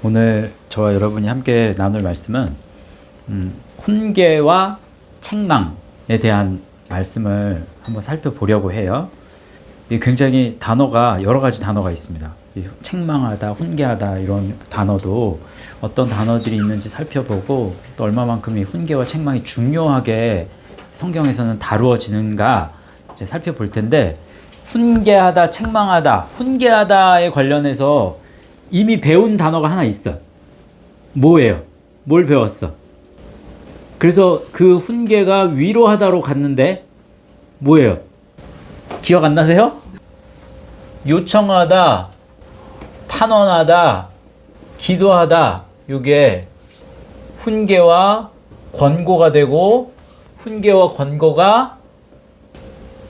오늘 저와 여러분이 함께 나눌 말씀은 훈계와 책망에 대한 말씀을 한번 살펴보려고 해요. 이 굉장히 단어가 여러 가지 단어가 있습니다. 이 책망하다, 훈계하다 이런 단어도 어떤 단어들이 있는지 살펴보고 또 얼마만큼 이 훈계와 책망이 중요하게 성경에서는 다루어지는가 이제 살펴볼 텐데, 훈계하다, 책망하다, 훈계하다에 관련해서 이미 배운 단어가 하나 있어. 뭐예요? 뭘 배웠어? 그래서 그 훈계가 위로하다로 갔는데 뭐예요? 기억 안 나세요? 요청하다, 탄원하다, 기도하다, 이게 훈계와 권고가 되고, 훈계와 권고가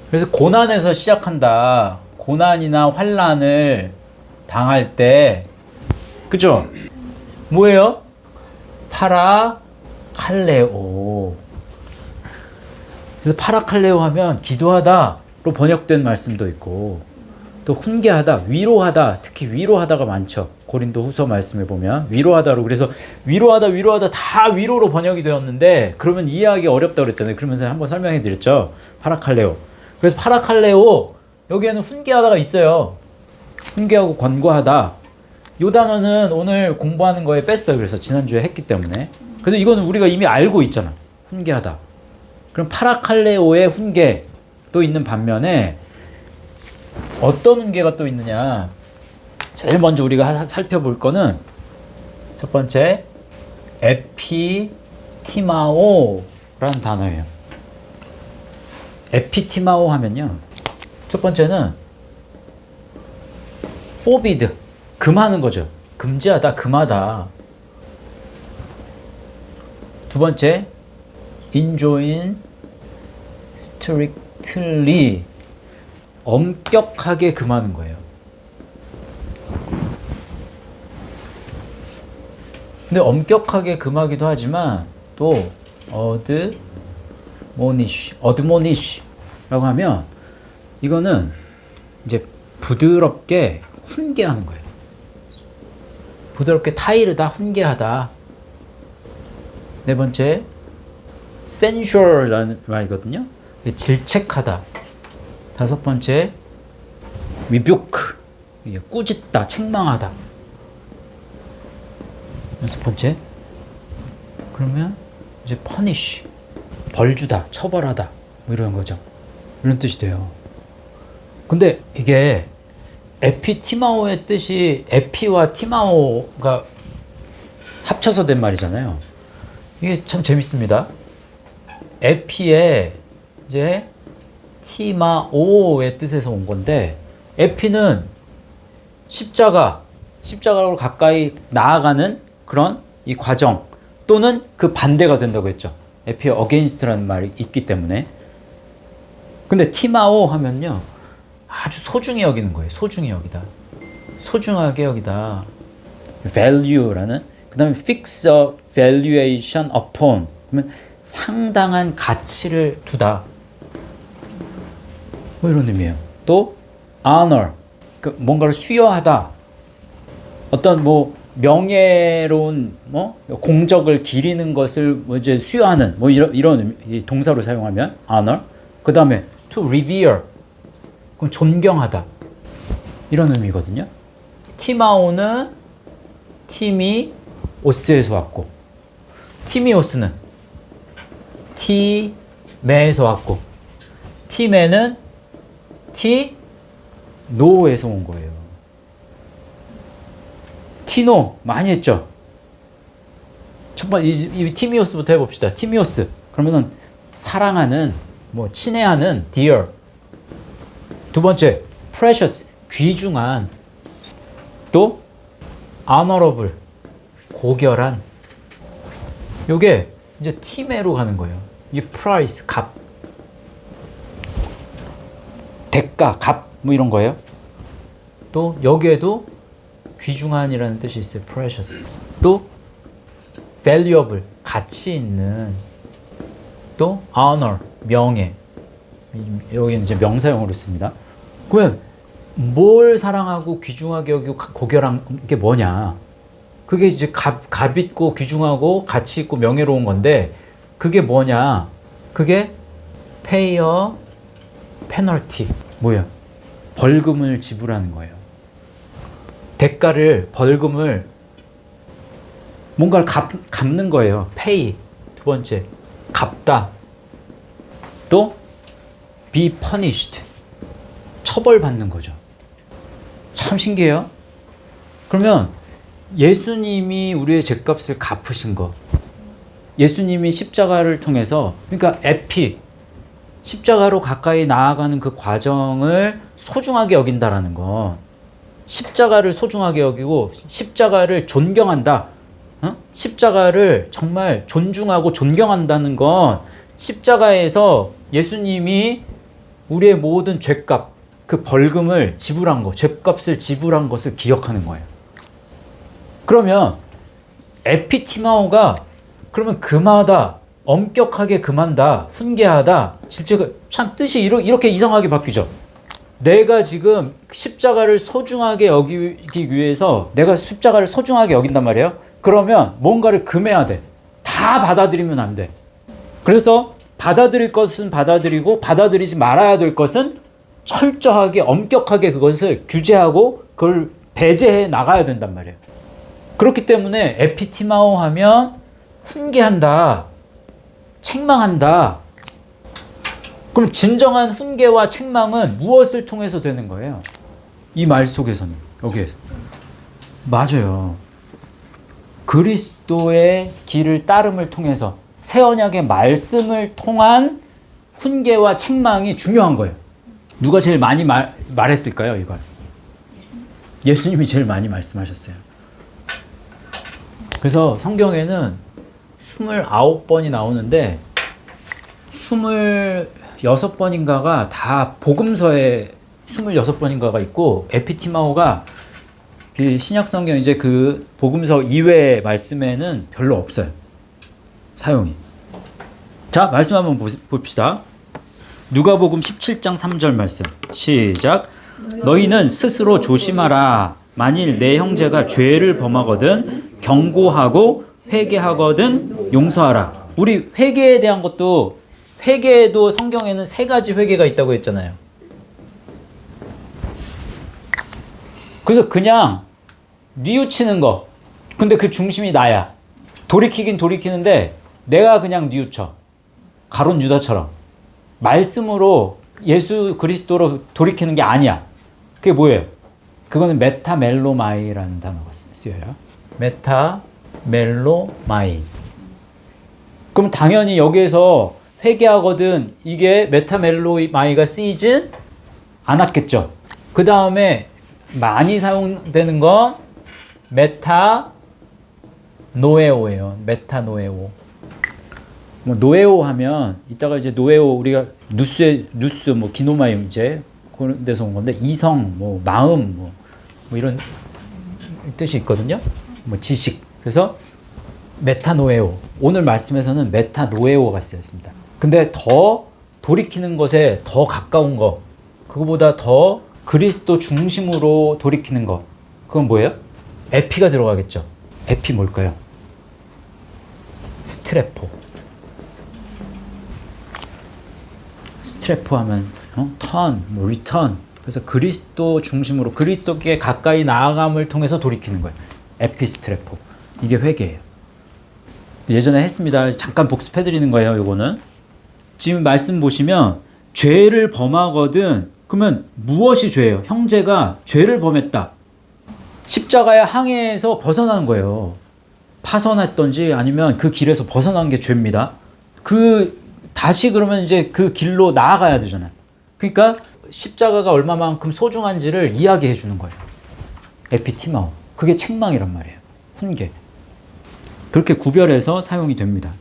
그래서 고난에서 시작한다. 고난이나 환난을 당할 때, 그죠? 뭐예요? 파라칼레오. 그래서 파라칼레오 하면 기도하다로 번역된 말씀도 있고, 또 훈계하다, 위로하다, 특히 위로하다가 많죠. 고린도 후서 말씀에 보면 위로하다로, 그래서 위로하다 다 위로로 번역이 되었는데 그러면 이해하기 어렵다고 그랬잖아요. 그러면서 한번 설명해 드렸죠. 파라칼레오. 그래서 파라칼레오, 여기에는 훈계하다가 있어요. 훈계하고 권고하다. 이 단어는 오늘 공부하는 거에 뺐어요. 그래서 지난주에 했기 때문에. 그래서 이거는 우리가 이미 알고 있잖아. 훈계하다. 그럼 파라칼레오의 훈계도 있는 반면에 어떤 훈계가 또 있느냐. 제일 먼저 우리가 살펴볼 거는 첫 번째 에피티마오라는 단어예요. 에피티마오 하면요, 첫 번째는 forbid, 금하는 거죠. 금지하다, 금하다. 두 번째 enjoin strictly, 엄격하게 금하는 거예요. 근데 엄격하게 금하기도 하지만 또 admonish라고 하면 이거는 이제 부드럽게 훈계하는 거예요. 부드럽게 타이르다, 훈계하다. 네 번째 censure라는 말이거든요. 질책하다. 다섯 번째 rebuke, 꾸짖다, 책망하다. 여섯 번째 그러면 이제 punish, 벌주다, 처벌하다, 뭐 이런 거죠. 이런 뜻이 돼요. 근데 이게 에피티마오의 뜻이 에피와 티마오가 합쳐서 된 말이잖아요. 이게 참 재밌습니다. 에피의 이제 티마오의 뜻에서 온 건데, 에피는 십자가로 가까이 나아가는 그런 이 과정, 또는 그 반대가 된다고 했죠. 에피 어게인스트라는 말이 있기 때문에. 근데 티마오 하면요, 아주 소중히 여기는 거예요. 소중히 여기다. 소중하게 여기다. value라는, 그 다음에 fix a valuation upon, 그러면 상당한 가치를 두다, 뭐 이런 의미예요. 또 honor, 그 뭔가를 수여하다. 어떤 뭐 명예로운 공적을 기리는 것을 뭐 이제 수여하는, 뭐 이런 동사로 사용하면 honor. 그 다음에 to revere, 그럼 존경하다, 이런 의미거든요. 티마오는 티미오스에서 왔고, 티미오스는 티메에서 왔고, 티메는 티노에서 온 거예요. 티노 많이 했죠. 첫 번째 이 티미오스부터 해봅시다. 티미오스 그러면은 사랑하는, 뭐 친애하는, dear. 두 번째 precious, 귀중한. 또 honorable, 고결한. 요게 이제 티메로 가는 거예요. 이게 price, 값, 대가, 값, 뭐 이런 거예요. 또 여기에도 귀중한이라는 뜻이 있어요. precious. 또 valuable, 가치 있는. 또 honor, 명예. 여기는 이제 명사용어로 씁니다. 그러면 뭘 사랑하고 귀중하게 여기고 고결한 게 뭐냐? 그게 이제 값 있고 귀중하고 가치 있고 명예로운 건데 그게 뭐냐? 그게 pay a penalty. 뭐야? 벌금을 지불하는 거예요. 대가를, 벌금을 뭔가를 갚는 거예요. pay. 두 번째, 갚다. 또 be punished. 처벌받는 거죠. 참 신기해요. 그러면 예수님이 우리의 죄값을 갚으신 거, 예수님이 십자가를 통해서, 그러니까 에피, 십자가로 가까이 나아가는 그 과정을 소중하게 여긴다라는 건, 십자가를 소중하게 여기고 십자가를 존경한다. 십자가를 정말 존중하고 존경한다는 건 십자가에서 예수님이 우리의 모든 죄값, 그 벌금을 지불한 거, 죄값을 지불한 것을 기억하는 거예요. 그러면 에피티마오가 그러면 금하다, 엄격하게 금한다, 훈계하다, 실제가 참 뜻이 이렇게 이상하게 바뀌죠. 내가 지금 십자가를 소중하게 여기기 위해서 내가 십자가를 소중하게 여긴단 말이에요. 그러면 뭔가를 금해야 돼. 다 받아들이면 안 돼. 그래서 받아들일 것은 받아들이고 받아들이지 말아야 될 것은 철저하게 엄격하게 그것을 규제하고 그걸 배제해 나가야 된단 말이에요. 그렇기 때문에 에피티마오 하면 훈계한다, 책망한다. 그럼 진정한 훈계와 책망은 무엇을 통해서 되는 거예요? 이 말 속에서는, 여기에서. 맞아요. 그리스도의 길을 따름을 통해서 새 언약의 말씀을 통한 훈계와 책망이 중요한 거예요. 누가 제일 많이 말했을까요, 이걸? 예수님이 제일 많이 말씀하셨어요. 그래서 성경에는 29번이 나오는데 26번인가가 다 복음서에 26번인가가 있고 에피티마오가 그 신약 성경 이제 그 복음서 이외의 말씀에는 별로 없어요. 사용이. 자, 말씀 한번 봅시다. 누가복음 17장 3절 말씀. 시작. 너희는 스스로 조심하라. 만일 내 형제가 죄를 범하거든 경고하고 회개하거든 용서하라. 우리 회개에 대한 것도 회개에도 성경에는 3가지 회개가 있다고 했잖아요. 그래서 그냥 뉘우치는 거. 근데 그 중심이 나야. 돌이키긴 돌이키는데 내가 그냥 뉘우쳐. 가룟 유다처럼. 말씀으로 예수 그리스도로 돌이키는 게 아니야. 그게 뭐예요? 그거는 메타멜로마이라는 단어가 쓰여요. 메타멜로마이. 그럼 당연히 여기에서 회개하거든 이게 메타멜로마이가 쓰이진 않았겠죠. 그 다음에 많이 사용되는 건 메타노에오예요. 메타노에오. 뭐 노에오 하면 이따가 이제 노에오 우리가 누스 뭐 기노마임 이제 그런 데서 온 건데 이성 뭐 마음 뭐 이런 뜻이 있거든요. 뭐 지식. 그래서 메타노에오. 오늘 말씀에서는 메타노에오가 쓰였습니다. 근데 더 돌이키는 것에 더 가까운 거, 그거보다 더 그리스도 중심으로 돌이키는 거, 그건 뭐예요? 에피가 들어가겠죠. 에피 뭘까요? 스트레포. 스트레포 하면 턴, 뭐 리턴. 그래서 그리스도 중심으로 그리스도께 가까이 나아감을 통해서 돌이키는 거예요. 에피스트레포. 이게 회개예요. 예전에 했습니다. 잠깐 복습해드리는 거예요. 요거는 지금 말씀 보시면 죄를 범하거든. 그러면 무엇이 죄예요? 형제가 죄를 범했다. 십자가의 항해에서 벗어나는 거예요. 파선했던지 아니면 그 길에서 벗어나는 게 죄입니다. 다시 그러면 이제 그 길로 나아가야 되잖아요. 그러니까 십자가가 얼마만큼 소중한지를 이야기해 주는 거예요. 에피티마오. 그게 책망이란 말이에요. 훈계. 그렇게 구별해서 사용이 됩니다.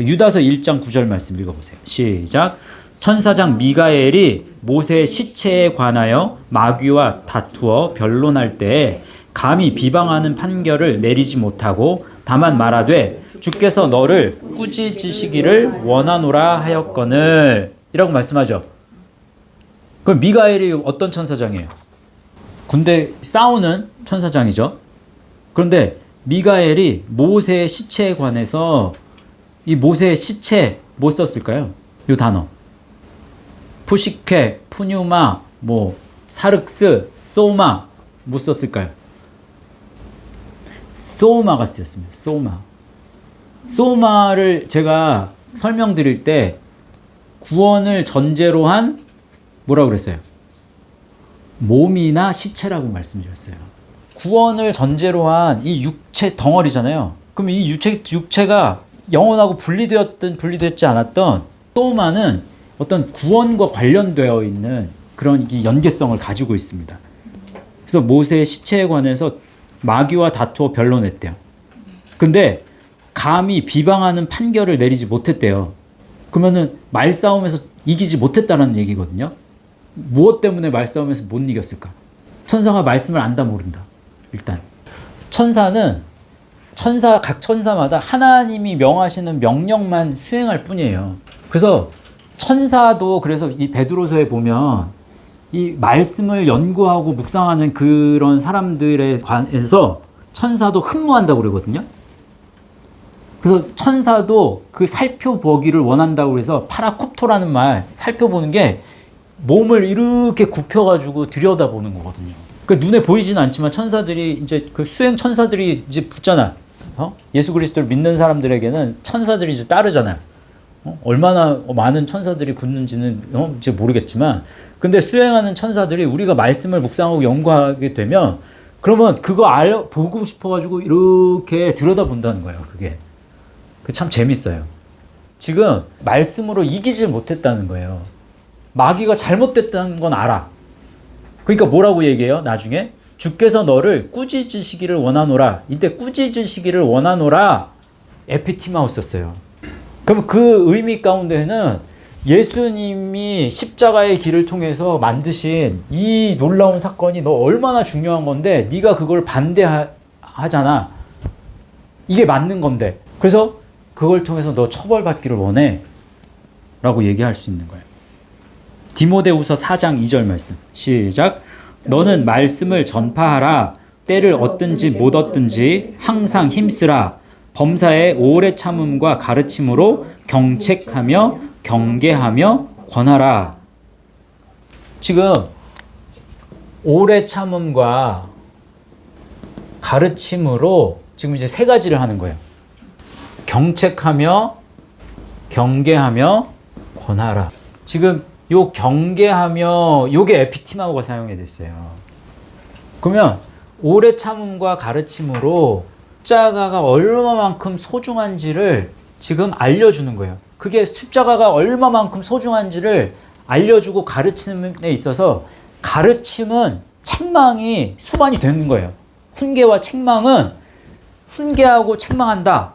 유다서 1장 9절 말씀 읽어보세요. 시작. 천사장 미가엘이 모세의 시체에 관하여 마귀와 다투어 변론할 때에 감히 비방하는 판결을 내리지 못하고 다만 말하되 주께서 너를 꾸짖으시기를 원하노라 하였거늘 이라고 말씀하죠. 그럼 미가엘이 어떤 천사장이에요? 군대 싸우는 천사장이죠. 그런데 미가엘이 모세의 시체에 관해서 이 모세의 시체 뭐 썼을까요? 이 단어. 푸시케, 푸뉴마, 뭐 사륵스, 소마 뭐 썼을까요? 소마가 쓰였습니다. 소마. 소마를 제가 설명드릴 때 구원을 전제로 한 뭐라고 그랬어요? 몸이나 시체라고 말씀드렸어요. 구원을 전제로 한 이 육체 덩어리잖아요. 그럼 이 육체가 영혼하고 분리되었든 분리되지 않았던 소마는 어떤 구원과 관련되어 있는 그런 연계성을 가지고 있습니다. 그래서 모세의 시체에 관해서 마귀와 다투어 변론했대요. 근데 감히 비방하는 판결을 내리지 못했대요. 그러면은 말싸움에서 이기지 못했다는 얘기거든요. 무엇 때문에 말싸움에서 못 이겼을까? 천사가 말씀을 안다 모른다. 일단 각 천사마다 하나님이 명하시는 명령만 수행할 뿐이에요. 그래서 천사도 그래서 이 베드로서에 보면 이 말씀을 연구하고 묵상하는 그런 사람들에 관해서 천사도 흠모한다고 그러거든요. 그래서 천사도 그 살펴보기를 원한다고 해서 파라쿱토라는 말, 살펴보는 게 몸을 이렇게 굽혀가지고 들여다보는 거거든요. 그러니까 눈에 보이지는 않지만 천사들이 이제 그 수행 천사들이 이제 붙잖아. 예수 그리스도를 믿는 사람들에게는 천사들이 이제 따르잖아요. 얼마나 많은 천사들이 붙는지는 이제 모르겠지만, 근데 수행하는 천사들이 우리가 말씀을 묵상하고 연구하게 되면, 그러면 그거 보고 싶어가지고 이렇게 들여다본다는 거예요. 그게 참 재밌어요. 지금 말씀으로 이기질 못했다는 거예요. 마귀가 잘못됐다는 건 알아. 그러니까 뭐라고 얘기해요? 나중에 주께서 너를 꾸짖으시기를 원하노라. 이때 꾸짖으시기를 원하노라 에피티마우 썼어요. 그럼 그 의미 가운데는 예수님이 십자가의 길을 통해서 만드신 이 놀라운 사건이 너 얼마나 중요한 건데 네가 그걸 반대하잖아. 이게 맞는 건데. 그래서 그걸 통해서 너 처벌받기를 원해 라고 얘기할 수 있는 거예요. 디모데후서 4장 2절 말씀 시작. 너는 말씀을 전파하라. 때를 얻든지 못 얻든지 항상 힘쓰라. 범사에 오래 참음과 가르침으로 경책하며 경계하며 권하라. 지금 오래 참음과 가르침으로 지금 이제 세 가지를 하는 거예요. 경책하며 경계하며 권하라. 지금 요 경계하며 요게 에피티마우가 사용이 됐어요. 그러면 오래 참음과 가르침으로 십자가가 얼마만큼 소중한지를 지금 알려주는 거예요. 그게 십자가가 얼마만큼 소중한지를 알려주고 가르침에 있어서 가르침은 책망이 수반이 되는 거예요. 훈계와 책망은 훈계하고 책망한다.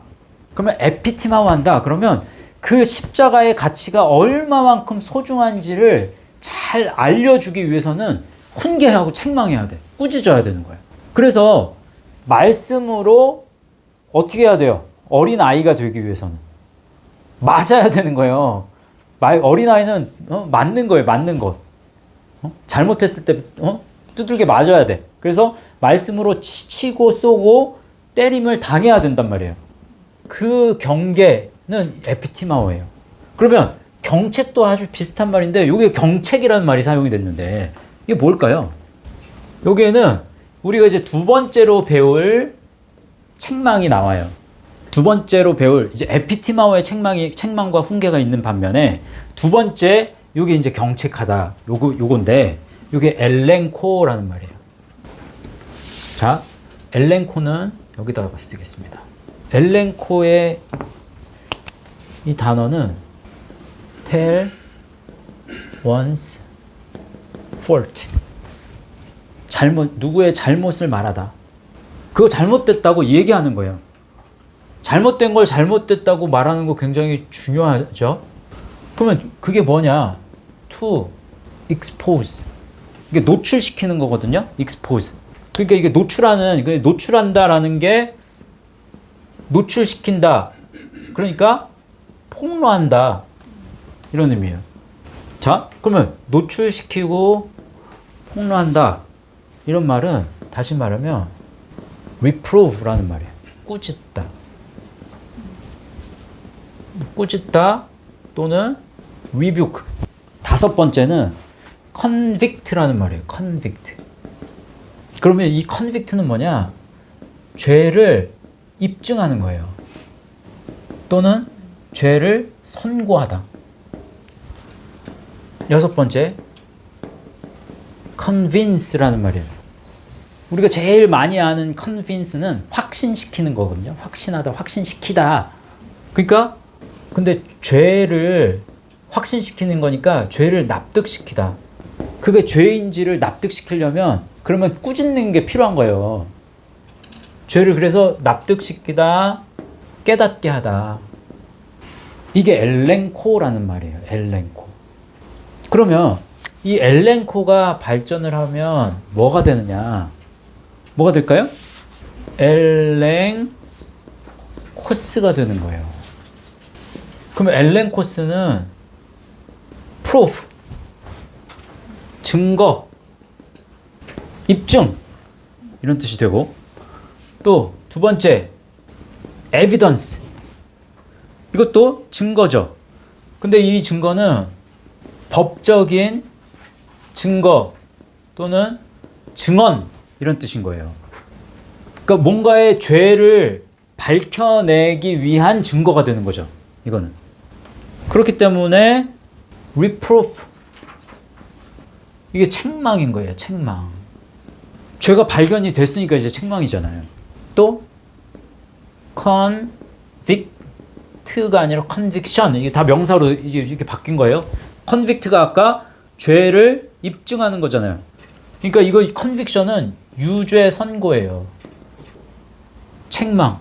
그러면 에피티마우 한다. 그러면 그 십자가의 가치가 얼마만큼 소중한지를 잘 알려주기 위해서는 훈계하고 책망해야 돼. 꾸짖어야 되는 거예요. 그래서 말씀으로 어떻게 해야 돼요? 어린 아이가 되기 위해서는 맞아야 되는 거예요. 어린 아이는 맞는 거예요. 맞는 것. 잘못했을 때 두들겨 맞아야 돼. 그래서 말씀으로 치고 쏘고 때림을 당해야 된단 말이에요. 그 경계는 에피티마오예요. 그러면 경책도 아주 비슷한 말인데 여기에 경책이라는 말이 사용이 됐는데 이게 뭘까요? 여기에는 우리가 이제 두 번째로 배울 책망이 나와요. 두 번째로 배울 이제 에피티마오의 책망과 훈계가 있는 반면에 두 번째 요게 이제 경책하다 요건데 요게 엘렌코라는 말이에요. 자, 엘렌코는 여기다가 쓰겠습니다. 엘렌코의 이 단어는 tell one's fault. 누구의 잘못을 말하다. 그거 잘못됐다고 얘기하는 거예요. 잘못된 걸 잘못됐다고 말하는 거 굉장히 중요하죠. 그러면 그게 뭐냐? to expose. 이게 노출시키는 거거든요. expose. 그러니까 이게 노출한다라는 게 노출시킨다. 그러니까 폭로한다. 이런 의미예요. 자, 그러면 노출시키고 폭로한다. 이런 말은 다시 말하면 reprove라는 말이에요. 꾸짖다. 꾸짖다 또는 rebuke. 다섯 번째는 convict라는 말이에요. convict. 그러면 이 convict는 뭐냐? 죄를 입증하는 거예요. 또는 죄를 선고하다. 여섯 번째, convince라는 말이에요. 우리가 제일 많이 아는 convince는 확신시키는 거거든요. 확신하다, 확신시키다. 그러니까 근데 죄를 확신시키는 거니까 죄를 납득시키다. 그게 죄인지를 납득시키려면 그러면 꾸짖는 게 필요한 거예요. 죄를 그래서 납득시키다, 깨닫게 하다. 이게 엘렌코라는 말이에요. 엘렌코. 그러면 이 엘렌코가 발전을 하면 뭐가 되느냐? 뭐가 될까요? 엘렌코스가 되는 거예요. 그러면 엘렌코스는 proof, 증거, 입증 이런 뜻이 되고, 또 두 번째 evidence, 이것도 증거죠. 근데 이 증거는 법적인 증거 또는 증언 이런 뜻인 거예요. 그러니까 뭔가의 죄를 밝혀내기 위한 증거가 되는 거죠. 이거는. 그렇기 때문에 reproof, 이게 책망인 거예요. 책망. 죄가 발견이 됐으니까 이제 책망이잖아요. 또 convict가 아니라 conviction, 이게 다 명사로 이렇게 바뀐 거예요. convict가 아까 죄를 입증하는 거잖아요. 그러니까 이거 conviction은 유죄 선고예요. 책망.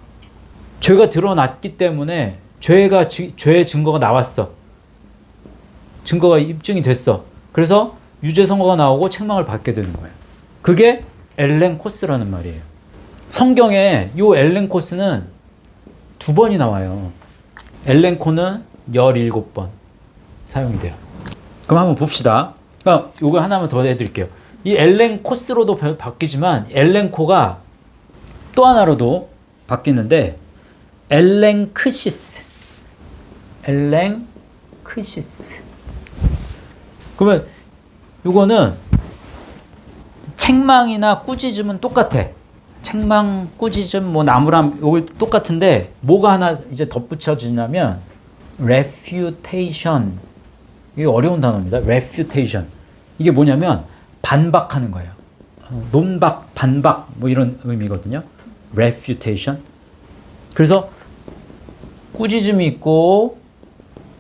죄가 드러났기 때문에 죄의 증거가 나왔어. 증거가 입증이 됐어. 그래서 유죄 선고가 나오고 책망을 받게 되는 거예요. 그게 엘렌코스라는 말이에요. 성경에 이 엘렌코스는 2번이 나와요. 엘렌코는 17번 사용이 돼요. 그럼 한번 봅시다. 그러니까 이거 하나만 더 해드릴게요. 이 엘렌코스로도 바뀌지만 엘렌코가 또 하나로도 바뀌는데 엘렌크시스. 엘렌크시스. 그러면 이거는 책망이나 꾸짖음은 똑같아. 책망, 꾸짖음, 뭐 나무람 이거 똑같은데 뭐가 하나 이제 덧붙여지냐면 refutation. 이게 어려운 단어입니다. refutation. 이게 뭐냐면 반박하는 거예요. 논박, 반박 뭐 이런 의미거든요. refutation. 그래서 꾸짖음이 있고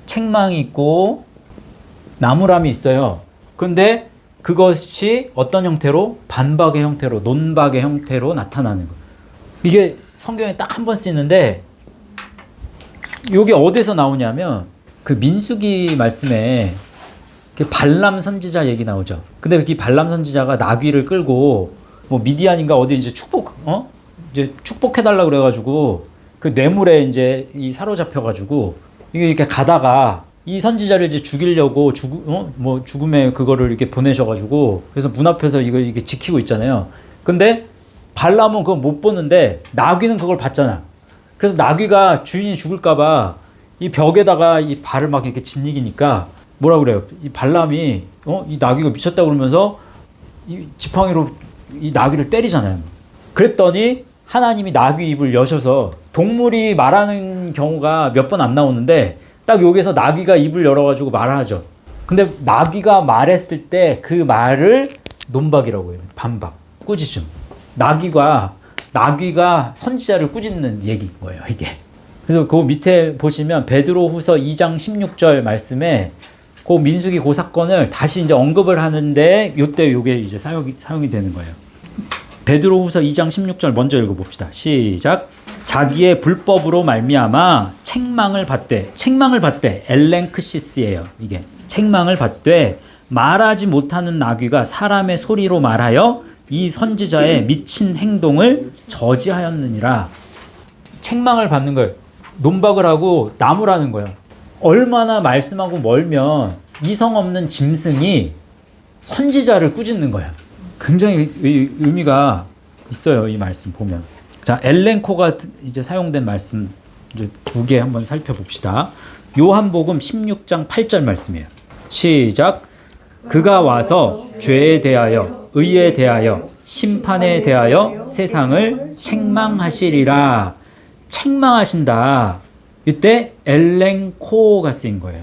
책망이 있고 나무람이 있어요. 그런데 그것이 어떤 형태로? 반박의 형태로, 논박의 형태로 나타나는 거예요. 이게 성경에 딱 한 번 쓰이는데 이게 어디서 나오냐면 그 민수기 말씀에 발람 선지자 얘기 나오죠. 근데 이 발람 선지자가 나귀를 끌고 뭐 미디안인가 어디 이제 이제 축복해달라 그래가지고 그 뇌물에 이제 사로잡혀가지고 이게 이렇게 가다가 이 선지자를 이제 죽이려고 죽음의 그거를 이렇게 보내셔가지고 그래서 문 앞에서 이게 지키고 있잖아요. 근데 발람은 그걸 못 보는데 나귀는 그걸 봤잖아. 그래서 나귀가 주인이 죽을까봐 이 벽에다가 이 발을 막 이렇게 짓이기니까 뭐라 그래요? 이 발람이 이 나귀가 미쳤다 그러면서 이 지팡이로 이 나귀를 때리잖아요. 그랬더니 하나님이 나귀 입을 여셔서 동물이 말하는 경우가 몇 번 안 나오는데 딱 여기서 나귀가 입을 열어가지고 말하죠. 근데 나귀가 말했을 때 그 말을 논박이라고 해요. 반박, 꾸짖음. 나귀가 선지자를 꾸짖는 얘기인 거예요, 이게. 그래서 그 밑에 보시면 베드로후서 2장 16절 말씀에 그 민수기 그 사건을 다시 이제 언급을 하는데 요때 요게 이제 사용이 되는 거예요. 베드로후서 2장 16절 먼저 읽어봅시다. 시작. 자기의 불법으로 말미암아 책망을 받되 엘렌크시스예요. 이게 책망을 받되 말하지 못하는 나귀가 사람의 소리로 말하여 이 선지자의 미친 행동을 저지하였느니라. 책망을 받는 거예요. 논박을 하고 나무라는 거예요. 얼마나 말씀하고 멀면 이성 없는 짐승이 선지자를 꾸짖는 거예요. 굉장히 의미가 있어요, 이 말씀 보면. 자, 엘렌코가 이제 사용된 말씀 이제 두 개 한번 살펴봅시다. 요한복음 16장 8절 말씀이에요. 시작. 그가 와서 죄에 대하여 의에 대하여 심판에 대하여 세상을 책망하시리라. 책망하신다. 이때 엘렌코가 쓰인 거예요.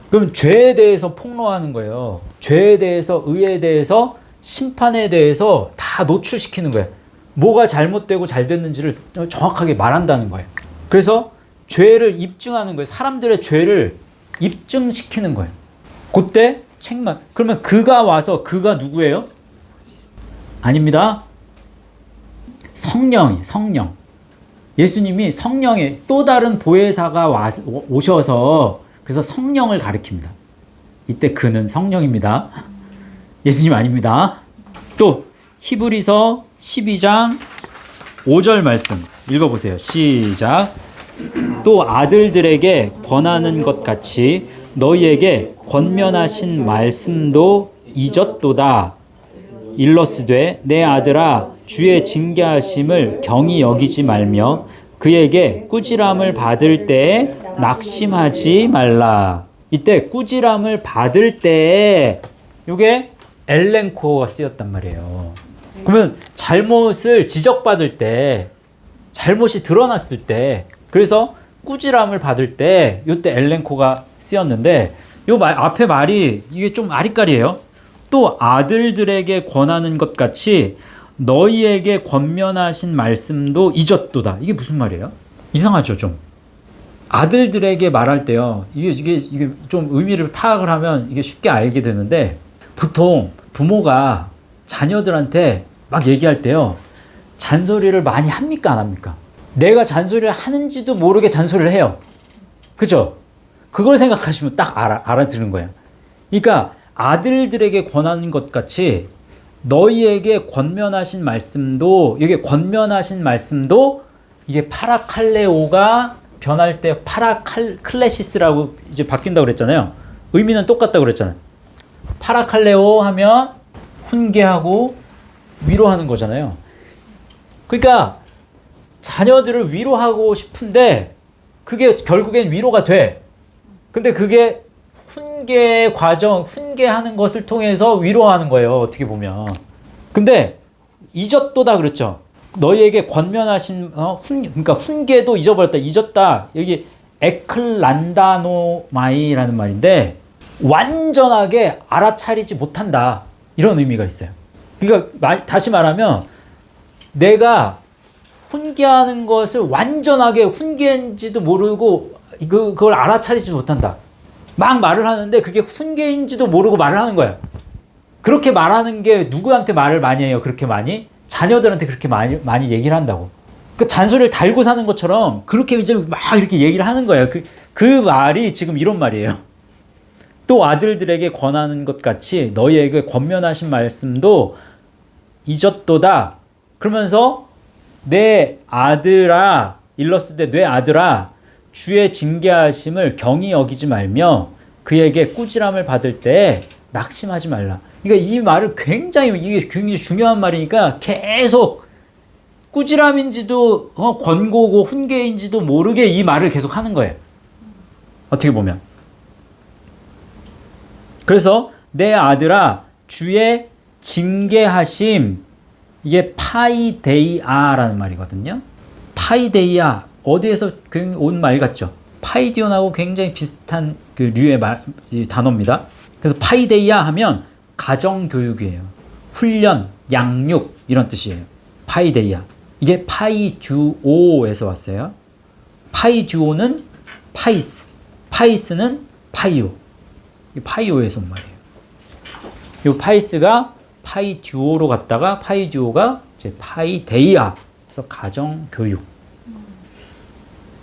그럼 죄에 대해서 폭로하는 거예요. 죄에 대해서 의에 대해서 심판에 대해서 다 노출시키는 거예요. 뭐가 잘못되고 잘 됐는지를 정확하게 말한다는 거예요. 그래서 죄를 입증하는 거예요. 사람들의 죄를 입증시키는 거예요. 그때 책망. 그러면 그가 와서, 그가 누구예요? 아닙니다. 성령. 예수님이 성령의 또 다른 보혜사가 오셔서 그래서 성령을 가리킵니다. 이때 그는 성령입니다. 예수님 아닙니다. 또 히브리서 12장 5절 말씀 읽어보세요. 시작. 또 아들들에게 권하는 것 같이 너희에게 권면하신 말씀도 잊었도다. 일러스되 내 아들아 주의 징계하심을 경히 여기지 말며 그에게 꾸지람을 받을 때에 낙심하지 말라. 이때 꾸지람을 받을 때에 이게 엘렌코가 쓰였단 말이에요. 그러면 잘못을 지적받을 때, 잘못이 드러났을 때, 그래서 꾸지람을 받을 때 이때 엘렌코가 쓰였는데 요 앞에 말이 이게 좀 아리까리예요. 또 아들들에게 권하는 것 같이 너희에게 권면하신 말씀도 잊었도다. 이게 무슨 말이에요? 이상하죠, 좀. 아들들에게 말할 때요. 이게 좀 의미를 파악을 하면 이게 쉽게 알게 되는데 보통 부모가 자녀들한테 막 얘기할 때요. 잔소리를 많이 합니까, 안 합니까? 내가 잔소리를 하는지도 모르게 잔소리를 해요. 그죠? 그걸 생각하시면 딱 알아들은 거예요. 그러니까 아들들에게 권하는 것 같이 너희에게 권면하신 말씀도, 이게 권면하신 말씀도 이게 파라칼레오가 변할 때 파라클레시스라고 이제 바뀐다고 그랬잖아요. 의미는 똑같다고 그랬잖아요. 파라칼레오 하면 훈계하고 위로하는 거잖아요. 그러니까 자녀들을 위로하고 싶은데 그게 결국엔 위로가 돼. 근데 그게 훈계 과정, 훈계하는 것을 통해서 위로하는 거예요. 어떻게 보면. 근데 잊었도다 그랬죠. 너희에게 권면하신 그러니까 훈계도 잊어버렸다. 잊었다. 여기 에클란다노마이라는 말인데 완전하게 알아차리지 못한다. 이런 의미가 있어요. 그러니까 다시 말하면 내가 훈계하는 것을 완전하게 훈계인지도 모르고 그걸 알아차리지 못한다. 막 말을 하는데 그게 훈계인지도 모르고 말을 하는 거야. 그렇게 말하는 게 누구한테 말을 많이 해요? 그렇게 많이? 자녀들한테 그렇게 많이 얘기를 한다고. 그 잔소리를 달고 사는 것처럼 그렇게 이제 막 이렇게 얘기를 하는 거예요. 그 말이 지금 이런 말이에요. 또 아들들에게 권하는 것 같이 너희에게 권면하신 말씀도 잊었도다. 그러면서 내 아들아, 일렀을 때 내 아들아 주의 징계하심을 경히 여기지 말며 그에게 꾸지람을 받을 때 낙심하지 말라. 그러니까 이 말을 이게 굉장히 중요한 말이니까 계속 꾸지람인지도 권고고 훈계인지도 모르게 이 말을 계속 하는 거예요. 어떻게 보면. 그래서 내 아들아 주의 징계하심, 이게 파이데이아라는 말이거든요. 파이데이아 어디에서 온 말 같죠? 파이디온하고 굉장히 비슷한 그 류의 단어입니다. 그래서 파이데이아 하면 가정교육이에요. 훈련, 양육 이런 뜻이에요. 파이데이아. 이게 파이듀오에서 왔어요. 파이듀오는 파이스, 파이스는 파이오. 파이오에서 온 말이에요. 이 파이스가 파이듀오로 갔다가 파이듀오가 이제 파이데이아. 그래서 가정교육.